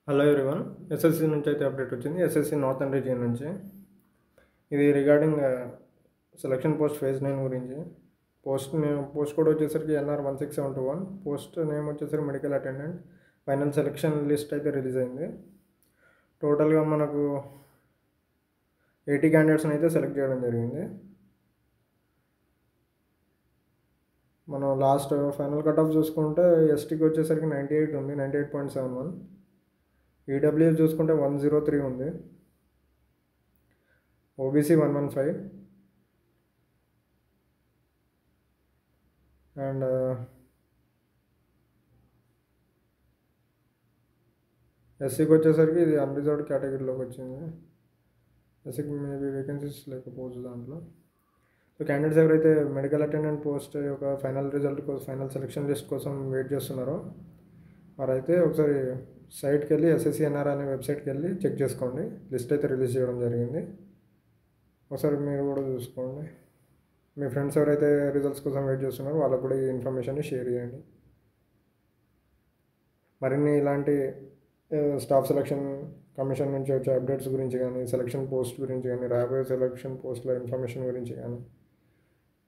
Hello everyone. SSC నుంచి అయితే update వచ్చింది. ఎస్ఎస్సి నార్థన్ రీజియన్ నుంచి. ఇది రిగార్డింగ్ సెలక్షన్ పోస్ట్ ఫేజ్ 9 గురించి. పోస్ట్ కోడ్ వచ్చేసరికి NR 16721. పోస్ట్ నేమ్ వచ్చేసరికి medical attendant. Final selection list అయితే రిలీజ్ అయింది. టోటల్గా మనకు 80 క్యాండిడేట్స్ని అయితే సెలెక్ట్ చేయడం జరిగింది. మనం లాస్ట్ ఫైనల్ కట్ ఆఫ్ చూసుకుంటే ఎస్టీకి వచ్చేసరికి 98 ఉంది, 98.71. ఈడబ్ల్యూఎస్ చూసుకుంటే 103 ఉంది, ఓబీసీ 115 అండ్ ఎస్సీకి వచ్చేసరికి ఇది అన్రిజర్వ్డ్ కేటగిరీలోకి వచ్చింది. ఎస్సీకి మేబీ వేకెన్సీస్ లేకపోవచ్చు దాంట్లో. సో క్యాండిడేట్స్ ఎవరైతే మెడికల్ అటెండెంట్ పోస్ట్ యొక్క ఫైనల్ రిజల్ట్ కోసం, ఫైనల్ సెలక్షన్ లిస్ట్ కోసం వెయిట్ చేస్తున్నారో వారైతే ఒకసారి సైట్కి వెళ్ళి SSCNR అనే వెబ్సైట్కి వెళ్ళి చెక్ చేసుకోండి. లిస్ట్ అయితే రిలీజ్ చేయడం జరిగింది. ఒకసారి మీరు కూడా చూసుకోండి. మీ ఫ్రెండ్స్ ఎవరైతే రిజల్ట్స్ కోసం వెయిట్ చేస్తున్నారో వాళ్ళకు కూడా ఈ ఇన్ఫర్మేషన్ని షేర్ చేయండి. మరిన్ని ఇలాంటి స్టాఫ్ సెలక్షన్ కమిషన్ నుంచి వచ్చే అప్డేట్స్ గురించి కానీ, సెలక్షన్ పోస్ట్ గురించి కానీ, రాబోయే సెలక్షన్ పోస్ట్ల ఇన్ఫర్మేషన్ గురించి కానీ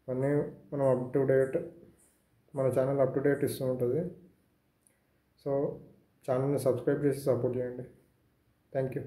అన్నీ మనం మన ఛానల్ అప్ టు డేట్ ఇస్తూ ఉంటుంది. సో ఛానల్ని సబ్స్క్రైబ్ చేసి సపోర్ట్ చేయండి. Thank you.